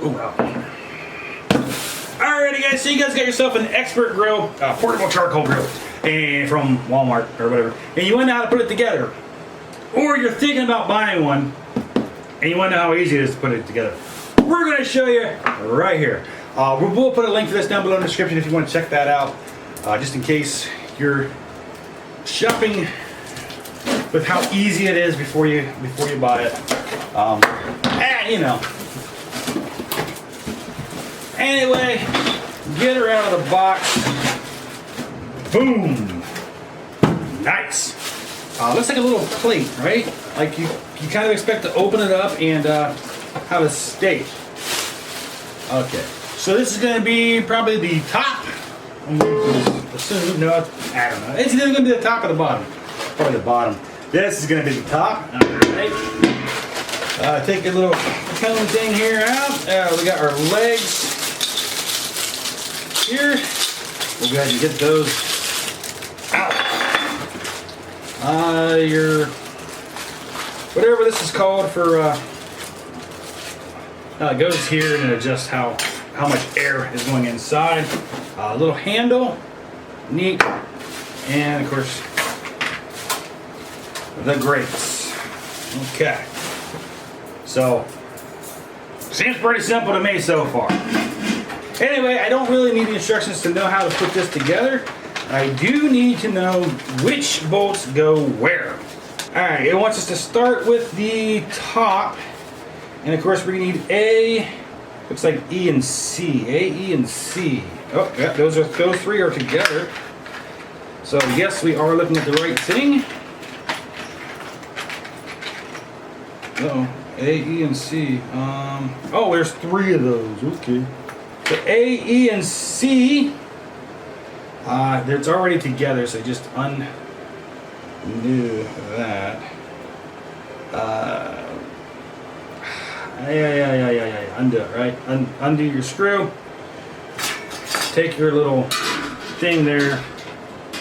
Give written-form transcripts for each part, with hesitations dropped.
Oh wow. Alrighty guys, so you guys got yourself an expert grill, portable charcoal grill, and from Walmart or whatever, and you want to know how to put it together, or you're thinking about buying one, and you want to know how easy it is to put it together. We're going to show you right here. We'll put a link for this down below in the description if you want to check that out, just in case you're shopping with how easy it is before you buy it. And you know. Anyway, get her out of the box. Boom. Nice. Looks like a little plate, right? Like you kind of expect to open it up and have a steak. Okay. So this is going to be probably the top. Assume, no, I don't know. It's either going to be the top or the bottom. Probably the bottom. This is going to be the top. Alright. Take a little cone thing here out. We got our legs here. We'll go ahead and get those out. Your whatever this is called for it goes here and it adjusts how much air is going inside. A little handle, neat, and of course the grates. Okay, so seems pretty simple to me so far. Anyway, I don't really need the instructions to know how to put this together. I do need to know which bolts go where. Alright, it wants us to start with the top. And of course we need A, looks like E and C. A, E, and C. Oh, yeah, those three are together. So yes, we are looking at the right thing. Uh-oh, A, E, and C. Oh, there's three of those. Okay. So A, E, and C, it's already together, so just undo that. Undo it, right? Undo your screw. Take your little thing there,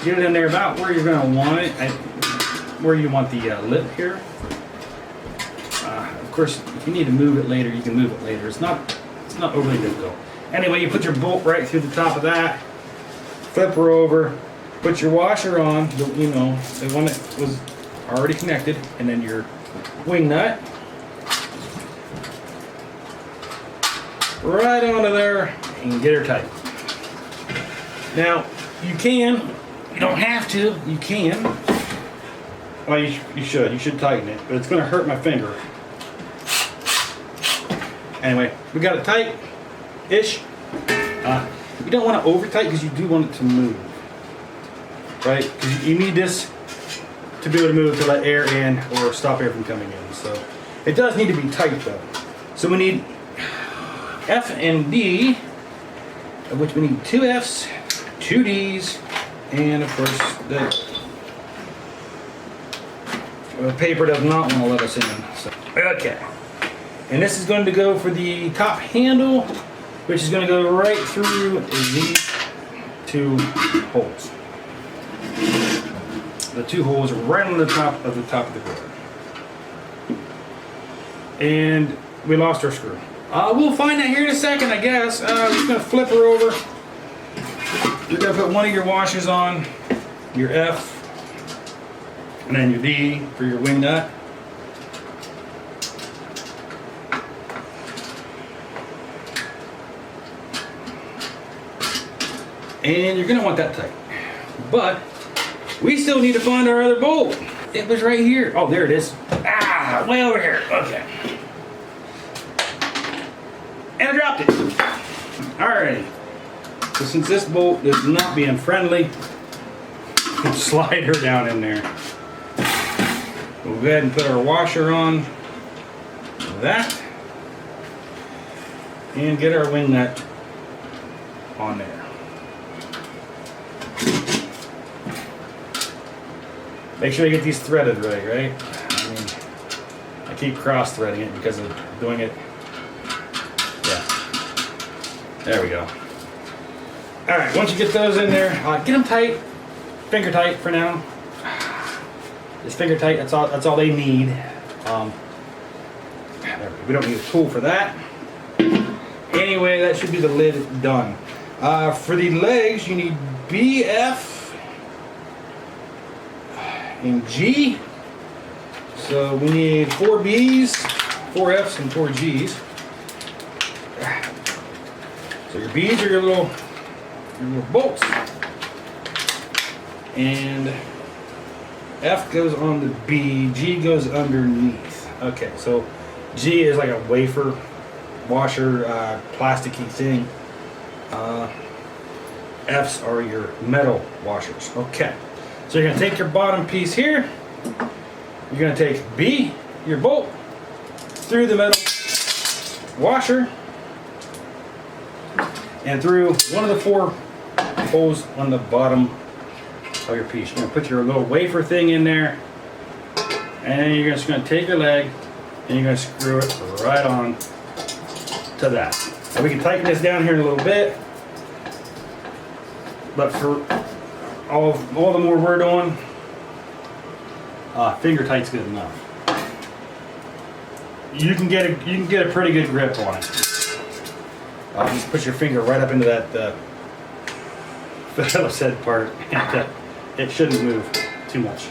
get it in there about where you're going to want it, where you want the lip here. Of course, if you need to move it later, you can move it later. It's not overly difficult. Anyway, you put your bolt right through the top of that, flip her over, put your washer on, you know, the one that was already connected, and then your wing nut right onto there and get her tight. Now, you don't have to, you can. Well, you should tighten it, but it's going to hurt my finger. Anyway, we got it tight-ish. You don't want to over tight because you do want it to move, right? Because you need this to be able to move to let air in or stop air from coming in. So it does need to be tight though. So we need F and D, of which we need 2 Fs, 2 Ds, and of course the paper does not want to let us in. So, okay. And this is going to go for the top handle, which is going to go right through these 2 holes. The 2 holes right on the top of the grill. And we lost our screw. We'll find that here in a second, I guess. We're just going to flip her over. You're going to put one of your washers on, your F, and then your D for your wing nut. And you're going to want that tight. But we still need to find our other bolt. It was right here. Oh, there it is. Ah, way over here. Okay. And I dropped it. Alrighty. So since this bolt is not being friendly, slide her down in there. We'll go ahead and put our washer on that. And get our wing nut on there. Make sure you get these threaded right, right? I mean, I keep cross-threading it because of doing it. Yeah. There we go. Alright, once you get those in there, get them tight. Finger tight for now. Just finger tight, that's all they need. We don't need a tool for that. Anyway, that should be the lid done. For the legs, you need B, F, and G. So we need 4 B's, 4 F's, and 4 G's. So your B's are your little bolts. And F goes on the B, G goes underneath. Okay, so G is like a wafer washer, plasticky thing. F's are your metal washers. Okay, so you're gonna take your bottom piece here. You're gonna take B, your bolt, through the metal washer, and through one of the 4 holes on the bottom of your piece. You're gonna put your little wafer thing in there, and then you're just gonna take your leg and you're gonna screw it right on to that. Now we can tighten this down here in a little bit, but for all the more we're doing, finger tight's good enough. You can get a pretty good grip on it. Just put your finger right up into that Phillips head part, and it shouldn't move too much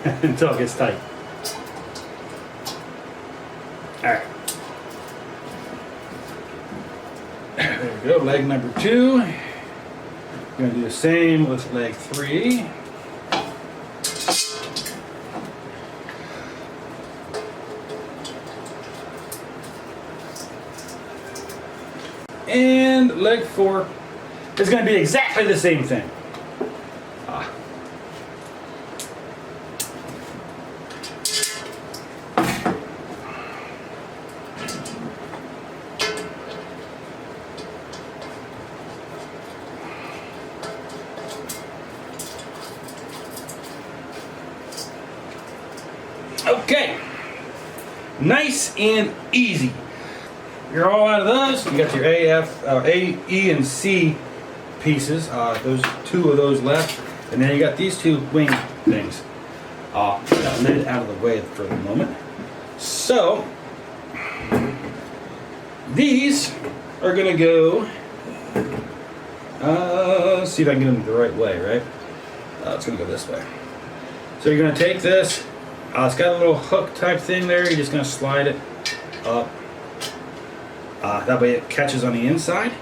until it gets tight. All right. There we go, leg number 2. We're gonna do the same with leg 3. And leg 4 is gonna be exactly the same thing. Okay, nice and easy. You're all out of those. You got your A, E, and C pieces. Those 2 of those left, and then you got these 2 wing things. Got the lid out of the way for the moment. So these are gonna go. Let's see if I can get them the right way. Right? It's gonna go this way. So you're gonna take this. It's got a little hook type thing there. You're just gonna slide it up. That way it catches on the inside.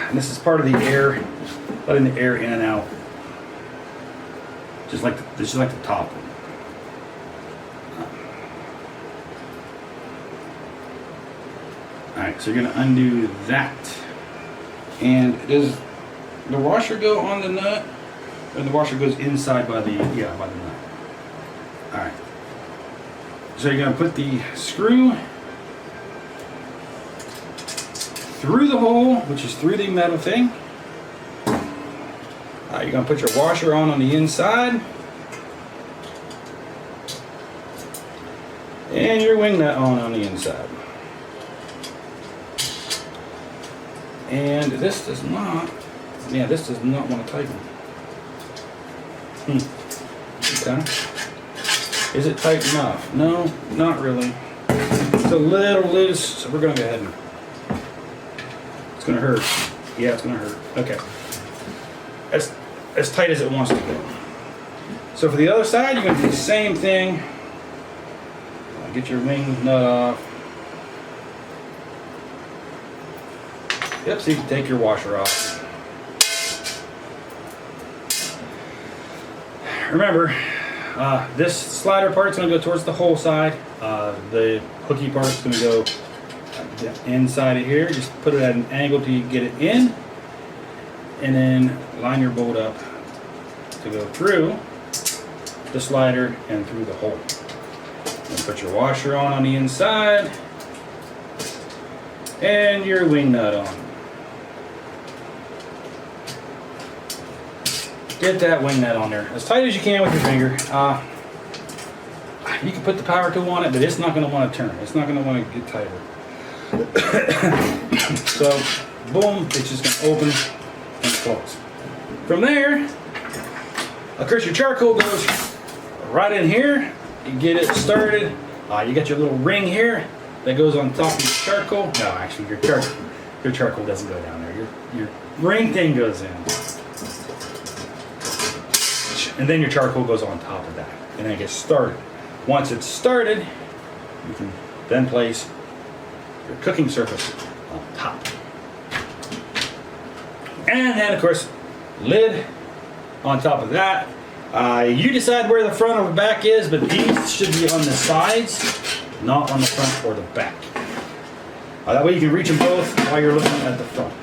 And this is part of the air, letting the air in and out. Just like the top one. Alright, so you're gonna undo that. And does the washer go on the nut? Or the washer goes inside by the nut. Alright. So you're going to put the screw through the hole, which is through the metal thing. You're going to put your washer on the inside. And your wing nut on the inside. And this does not want to tighten. Okay. Is it tight enough? No, not really. It's a little loose, so we're going to go ahead and... It's going to hurt. Yeah, it's going to hurt. Okay. As tight as it wants to go. So for the other side, you're going to do the same thing. Get your wing nut off. Yep, so you can take your washer off. Remember, this slider part is going to go towards the hole side. The hooky part is going to go inside of here. Just put it at an angle till you get it in, and then line your bolt up to go through the slider and through the hole. And put your washer on the inside, and your wing nut on. Get that wing nut on there as tight as you can with your finger. You can put the power tool on it, but it's not going to want to turn. It's not going to want to get tighter. So, boom, it's just going to open and close. From there, of course, your charcoal goes right in here. You get it started, You got your little ring here that goes on top of your charcoal. No, actually, your charcoal doesn't go down there. Your ring thing goes in, and then your charcoal goes on top of that, and then it gets started. Once it's started, you can then place your cooking surface on top, and then of course, lid on top of that. You decide where the front or the back is, but these should be on the sides, not on the front or the back. That way you can reach them both while you're looking at the front.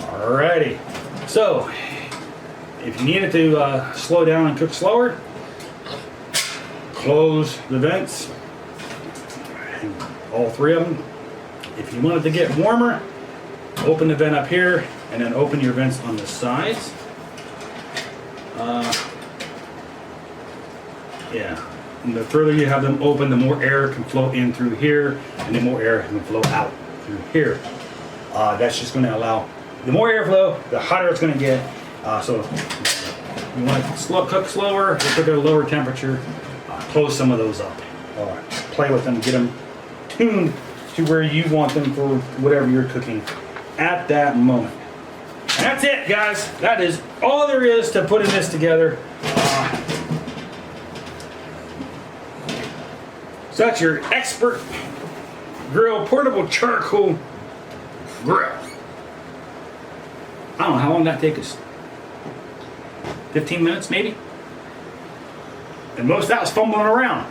Alrighty. So, if you needed to slow down and cook slower, close the vents, all three of them. If you wanted to get warmer, open the vent up here and then open your vents on the sides. Yeah, and the further you have them open, the more air can flow in through here, and the more air can flow out through here. That's just going to allow, the more airflow, the hotter it's going to get. So you want to cook slower, cook at a lower temperature, close some of those up. Play with them, get them tuned to where you want them for whatever you're cooking at that moment. And that's it, guys. That is all there is to putting this together. So that's your expert grill, portable charcoal grill. I don't know how long that take us. 15 minutes maybe? And most of that was fumbling around.